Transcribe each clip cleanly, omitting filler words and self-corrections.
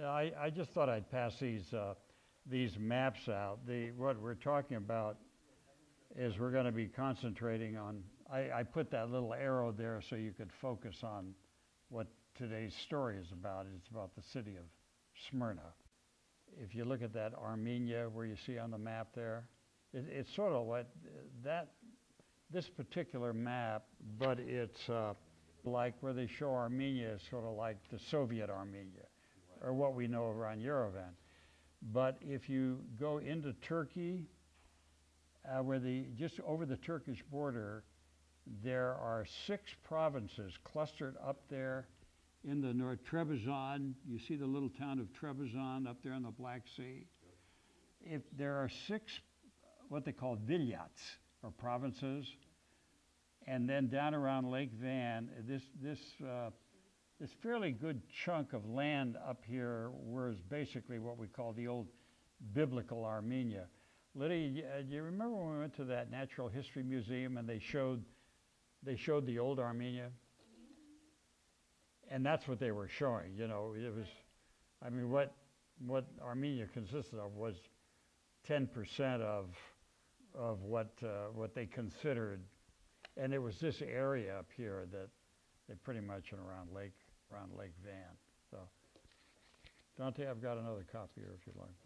Yeah, I just thought I'd pass these maps out. What we're talking about is we're going to be concentrating on. I put that little arrow there so you could focus on what today's story is about. It's about the city of Smyrna. If you look at that Armenia where you see on the map there, it's sort of what that this particular map, but it's like where they show Armenia is sort of like the Soviet Armenia, or what we know around Yerevan. But if you go into Turkey, just over the Turkish border, there are 6 provinces clustered up there in the north. Trebizond, you see the little town of Trebizond up there in the Black Sea. If there are 6, what they call vilayats, or provinces, and then down around Lake Van, this fairly good chunk of land up here was basically what we call the old biblical Armenia. Lydia, do you remember when we went to that Natural History Museum and they showed the old Armenia? And that's what they were showing. You know, it was, I mean, what Armenia consisted of was 10% of what they considered, and it was this area up here that they pretty much around Lake Van. So, Dante, I've got another copy here if you'd like.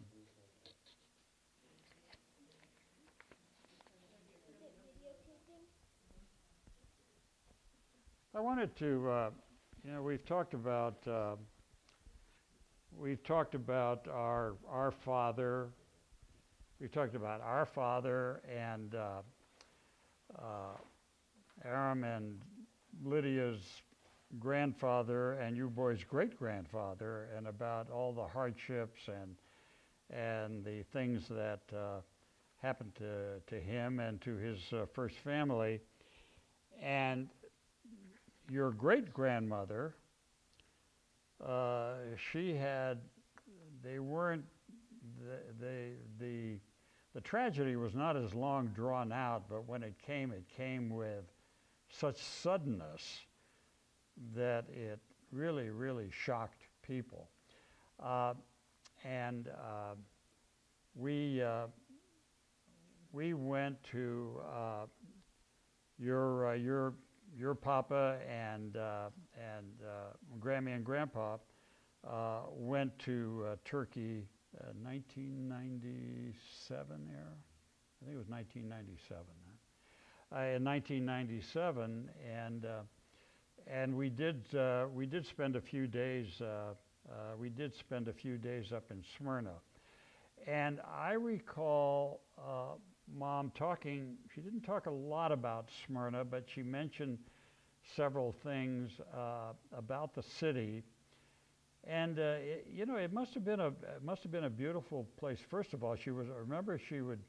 I wanted to, we've talked about our father. We talked about our father and Aram and Lydia's grandfather and you boys' great-grandfather, and about all the hardships and the things that happened to him and to his first family. And your great-grandmother, the tragedy was not as long drawn out, but when it came with such suddenness that it really, really shocked people. And we went to your papa and Grammy and Grandpa went to Turkey 1997 there. I think it was 1997. In 1997, and we did spend a few days. We did spend a few days up in Smyrna, and I recall Mom talking. She didn't talk a lot about Smyrna, but she mentioned several things about the city. And it must have been a beautiful place. First of all, she would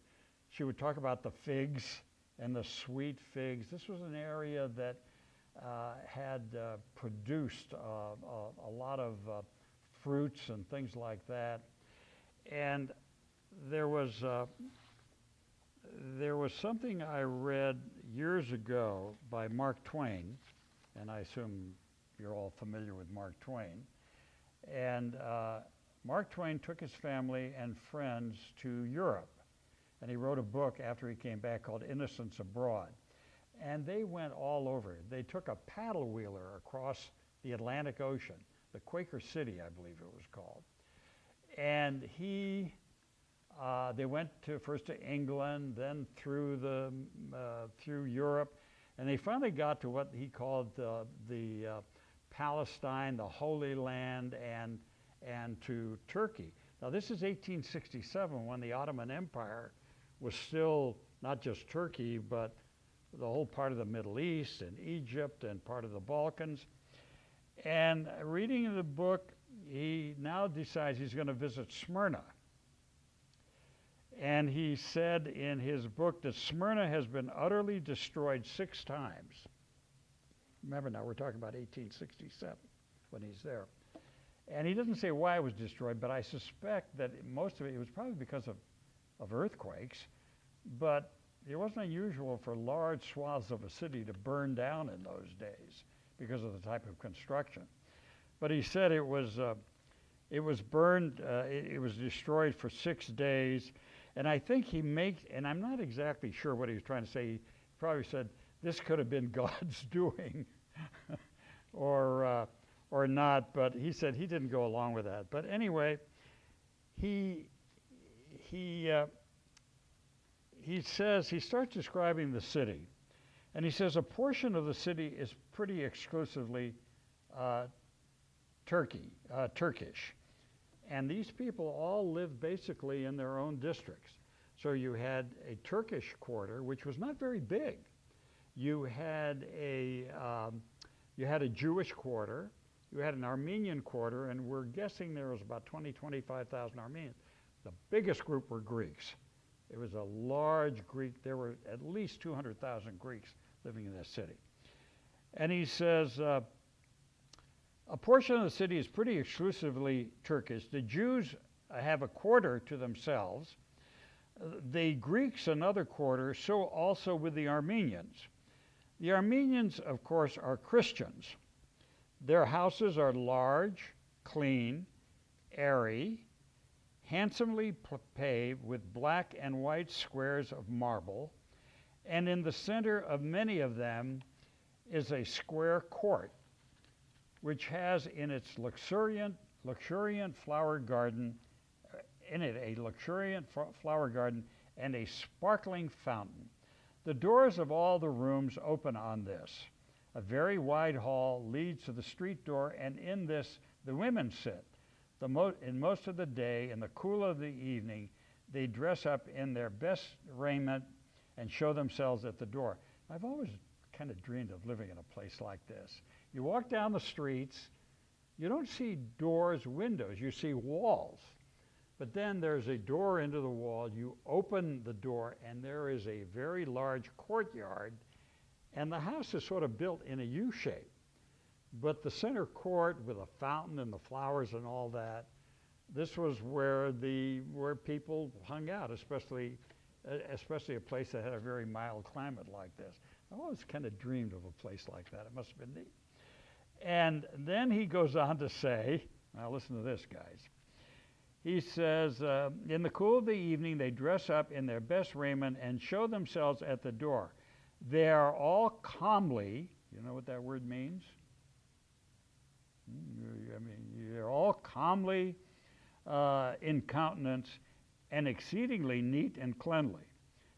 talk about the figs and the sweet figs. This was an area that had produced a lot of fruits and things like that. And there was something I read years ago by Mark Twain, and I assume you're all familiar with Mark Twain. And Mark Twain took his family and friends to Europe, and he wrote a book after he came back called Innocents Abroad. And they went all over. They took a paddle wheeler across the Atlantic Ocean, the Quaker City, I believe it was called. And they went first to England, then through Europe, and they finally got to what he called the Palestine, the Holy Land, and to Turkey. Now this is 1867, when the Ottoman Empire was still not just Turkey, but the whole part of the Middle East and Egypt and part of the Balkans. And reading the book, he now decides he's going to visit Smyrna. And he said in his book that Smyrna has been utterly destroyed 6 times. Remember now, we're talking about 1867 when he's there. And he doesn't say why it was destroyed, but I suspect that most of it was probably because of earthquakes. But it wasn't unusual for large swaths of a city to burn down in those days because of the type of construction. But he said it was It was burned, it was destroyed for 6 days. And I think and I'm not exactly sure what he was trying to say. He probably said, this could have been God's doing or not, but he said he didn't go along with that. But anyway, he starts describing the city. And he says a portion of the city is pretty exclusively Turkish. And these people all lived basically in their own districts. So you had a Turkish quarter, which was not very big. You had a Jewish quarter. You had an Armenian quarter, and we're guessing there was about 25,000 Armenians. The biggest group were Greeks. It was a large Greek. There were at least 200,000 Greeks living in this city. And he says, a portion of the city is pretty exclusively Turkish. The Jews have a quarter to themselves. The Greeks another quarter, so also with the Armenians. The Armenians, of course, are Christians. Their houses are large, clean, airy, handsomely paved with black and white squares of marble, and in the center of many of them is a square court, which has in its luxuriant flower garden, and a sparkling fountain. The doors of all the rooms open on this. A very wide hall leads to the street door, and in this the women sit. In most of the day, in the cool of the evening, they dress up in their best raiment and show themselves at the door. I've always kind of dreamed of living in a place like this. You walk down the streets, you don't see doors, windows, you see walls. But then there's a door into the wall. You open the door, and there is a very large courtyard, and the house is sort of built in a U shape. But the center court with a fountain and the flowers and all that, this was where people hung out, especially a place that had a very mild climate like this. I always kind of dreamed of a place like that. It must have been neat. And then he goes on to say, now listen to this, guys. He says, in the cool of the evening, they dress up in their best raiment and show themselves at the door. They are all calmly, you know what that word means? I mean, they're all calmly in countenance and exceedingly neat and cleanly.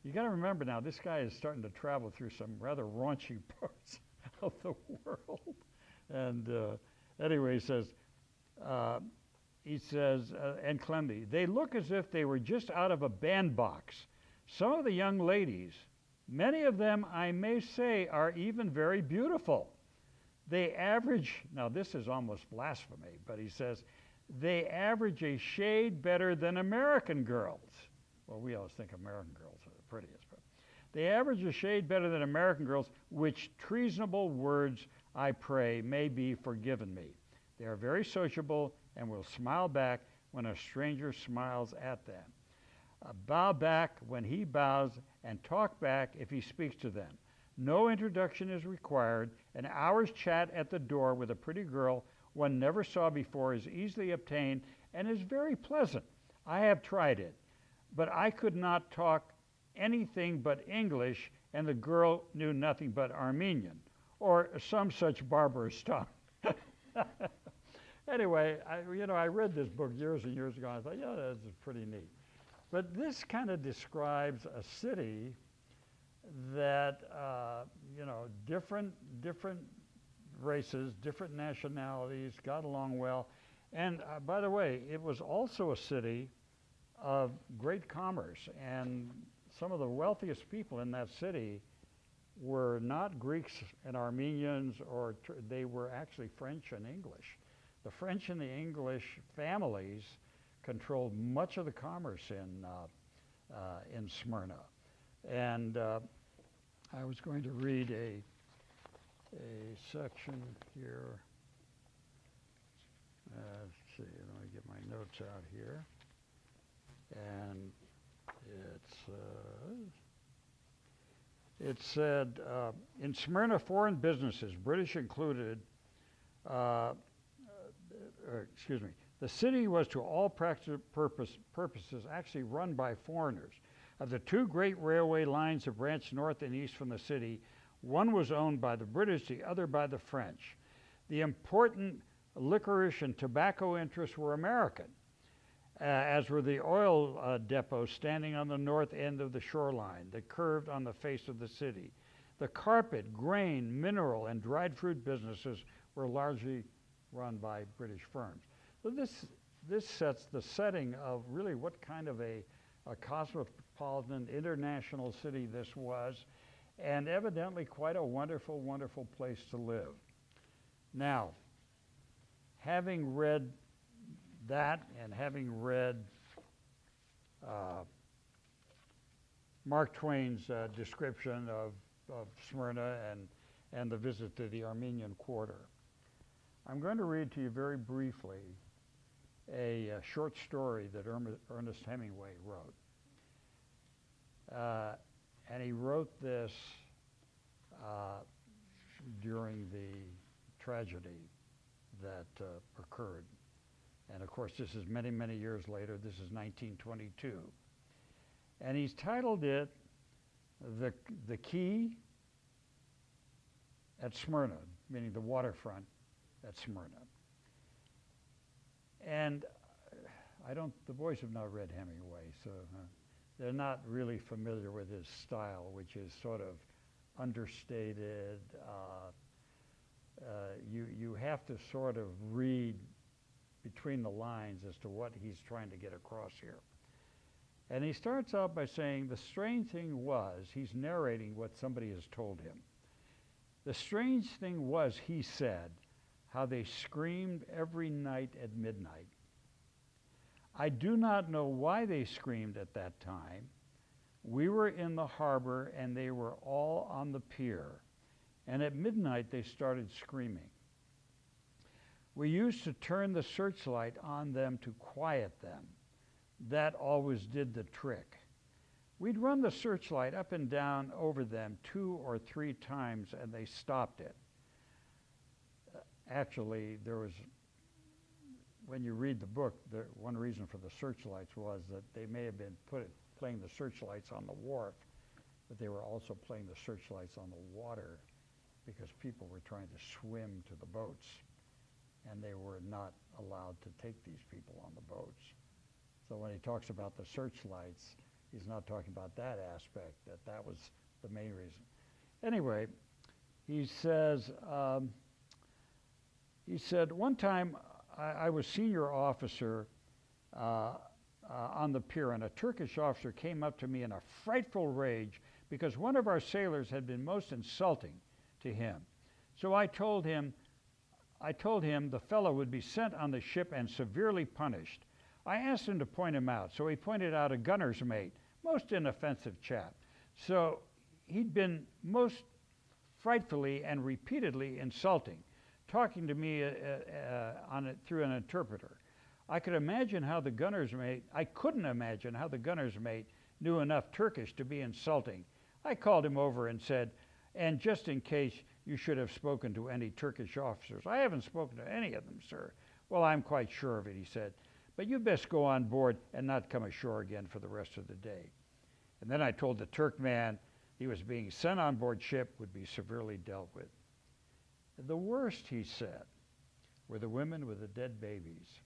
You got to remember now, this guy is starting to travel through some rather raunchy parts of the world. And anyway, he says, and cleanly. They look as if they were just out of a bandbox. Some of the young ladies, many of them, I may say, are even very beautiful. They average, now this is almost blasphemy, but he says, they average a shade better than American girls. Well, we always think American girls are the prettiest, but they average a shade better than American girls, which treasonable words, I pray, may be forgiven me. They are very sociable and will smile back when a stranger smiles at them. Bow back when he bows and talk back if he speaks to them. No introduction is required. An hour's chat at the door with a pretty girl one never saw before is easily obtained and is very pleasant. I have tried it, but I could not talk anything but English, and the girl knew nothing but Armenian, or some such barbarous tongue. Anyway, I read this book years and years ago, and I thought, yeah, that's pretty neat. But this kind of describes a city that, different races, different nationalities got along well. And by the way, it was also a city of great commerce, and some of the wealthiest people in that city were not Greeks and Armenians, they were actually French and English. The French and the English families controlled much of the commerce in Smyrna. And I was going to read a section here. Let's see, let me get my notes out here. And it said, in Smyrna, foreign businesses, British included, The city was to all practical purposes actually run by foreigners. Of the two great railway lines that branched north and east from the city, one was owned by the British, the other by the French. The important licorice and tobacco interests were American, as were the oil depots standing on the north end of the shoreline that curved on the face of the city. The carpet, grain, mineral, and dried fruit businesses were largely run by British firms. So this sets the setting of really what kind of a cosmopolitan international city this was, and evidently quite a wonderful, wonderful place to live. Now, having read that and having read Mark Twain's description of Smyrna and the visit to the Armenian quarter, I'm going to read to you very briefly a short story that Ernest Hemingway wrote. And he wrote this during the tragedy that occurred. And of course, this is many, many years later. This is 1922. And he's titled it The Quay at Smyrna, meaning the waterfront at Smyrna. And the boys have not read Hemingway, so they're not really familiar with his style, which is sort of understated. You have to sort of read between the lines as to what he's trying to get across here. And he starts out by saying, the strange thing was, he's narrating what somebody has told him. The strange thing was, he said, how they screamed every night at midnight. I do not know why they screamed at that time. We were in the harbor and they were all on the pier. And at midnight they started screaming. We used to turn the searchlight on them to quiet them. That always did the trick. We'd run the searchlight up and down over them 2 or 3 times and they stopped it. Actually, there was, when you read the book, one reason for the searchlights was that they may have been playing the searchlights on the wharf, but they were also playing the searchlights on the water because people were trying to swim to the boats, and they were not allowed to take these people on the boats. So when he talks about the searchlights, he's not talking about that aspect, that was the main reason. Anyway, he says, he said, one time I was senior officer on the pier, and a Turkish officer came up to me in a frightful rage because one of our sailors had been most insulting to him. So I told him the fellow would be sent on the ship and severely punished. I asked him to point him out, so he pointed out a gunner's mate, most inoffensive chap. So he'd been most frightfully and repeatedly insulting, talking to me through an interpreter. I couldn't imagine how the gunner's mate knew enough Turkish to be insulting. I called him over and said, and just in case you should have spoken to any Turkish officers. I haven't spoken to any of them, sir. Well, I'm quite sure of it, he said. But you best go on board and not come ashore again for the rest of the day. And then I told the Turk man he was being sent on board ship would be severely dealt with. The worst, he said, were the women with the dead babies.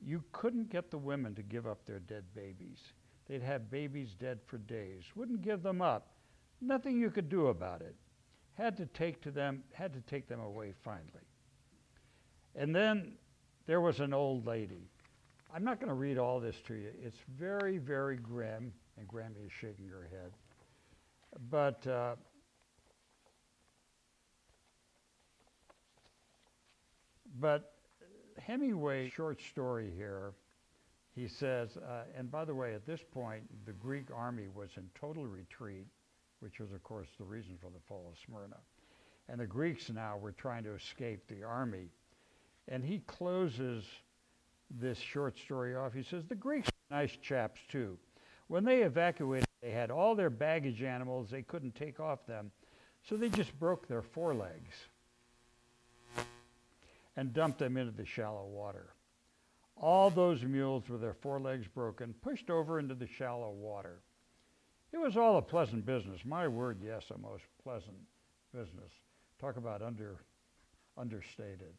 You couldn't get the women to give up their dead babies. They'd have babies dead for days, wouldn't give them up. Nothing you could do about it. Had to take them away finally. And then there was an old lady. I'm not going to read all this to you. It's very, very grim, and Grammy is shaking her head. But Hemingway's short story here, he says, and by the way, at this point, the Greek army was in total retreat, which was, of course, the reason for the fall of Smyrna. And the Greeks now were trying to escape the army. And he closes this short story off. He says, the Greeks were nice chaps, too. When they evacuated, they had all their baggage animals. They couldn't take off them, so they just broke their forelegs and dumped them into the shallow water. all those mules with their forelegs broken, pushed over into the shallow water. It was all a pleasant business. My word, yes, a most pleasant business. Talk about understated.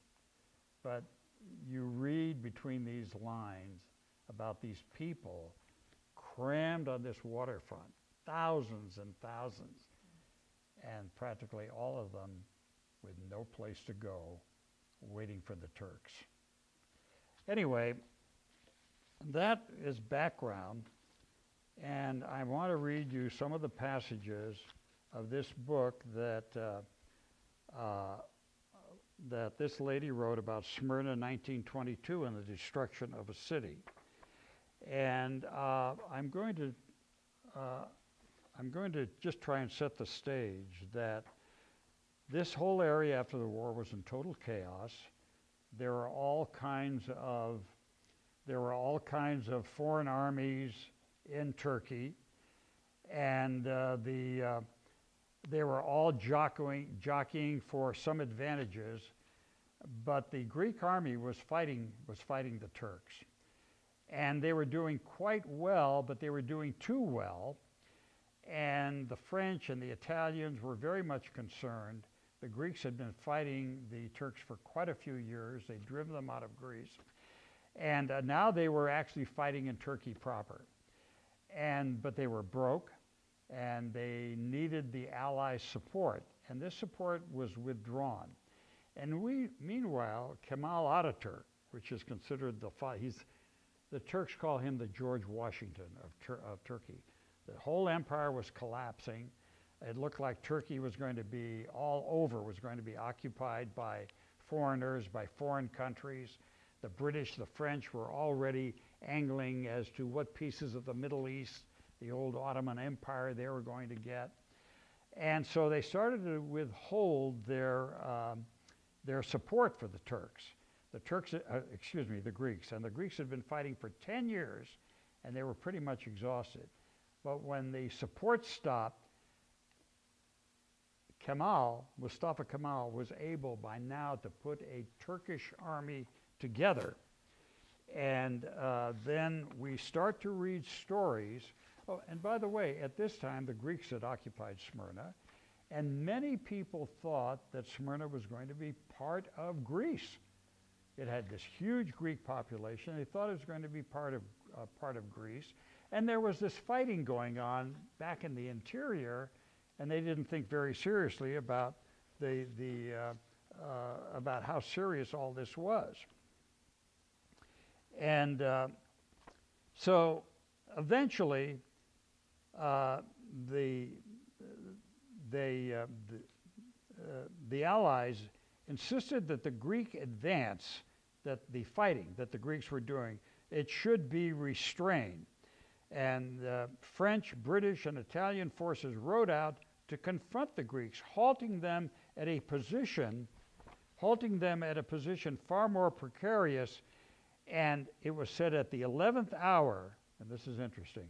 But you read between these lines about these people crammed on this waterfront, thousands and thousands, and practically all of them with no place to go, waiting for the Turks. Anyway, that is background, and I want to read you some of the passages of this book that that this lady wrote about Smyrna, 1922, and the destruction of a city. And I'm going to just try and set the stage that this whole area after the war was in total chaos. There were all kinds of foreign armies in Turkey, and they were all jockeying for some advantages, but the Greek army was fighting the Turks. And they were doing quite well, but they were doing too well. And the French and the Italians were very much concerned. The Greeks had been fighting the Turks for quite a few years. They'd driven them out of Greece. And now they were actually fighting in Turkey proper. But they were broke, and they needed the Allies' support. And this support was withdrawn. And meanwhile, Kemal Ataturk, which is considered the Turks call him the George Washington of Turkey. The whole empire was collapsing. It looked like Turkey was going to be was going to be occupied by foreigners, by foreign countries. The British, the French were already angling as to what pieces of the Middle East, the old Ottoman Empire, they were going to get. And so they started to withhold their support for the Turks. The Greeks. And the Greeks had been fighting for 10 years, and they were pretty much exhausted. But when the support stopped, Mustafa Kemal was able by now to put a Turkish army together. And then we start to read stories. Oh, and by the way, at this time, the Greeks had occupied Smyrna, and many people thought that Smyrna was going to be part of Greece. It had this huge Greek population. They thought it was going to be part of Greece. And there was this fighting going on back in the interior, and they didn't think very seriously about about how serious all this was. And so eventually, the Allies insisted that the Greek advance, that the fighting that the Greeks were doing, it should be restrained. And French, British, and Italian forces rode out to confront the Greeks, halting them at a position far more precarious. And it was said at the 11th hour, and this is interesting,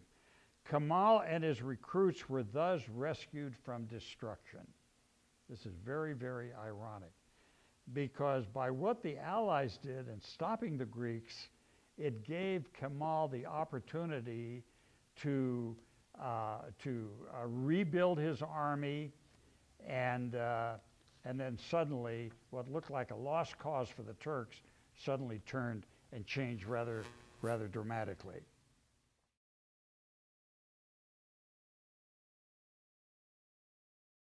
Kemal and his recruits were thus rescued from destruction. This is very, very ironic, because by what the Allies did in stopping the Greeks, it gave Kemal the opportunity to rebuild his army, and then suddenly what looked like a lost cause for the Turks suddenly turned and changed rather dramatically.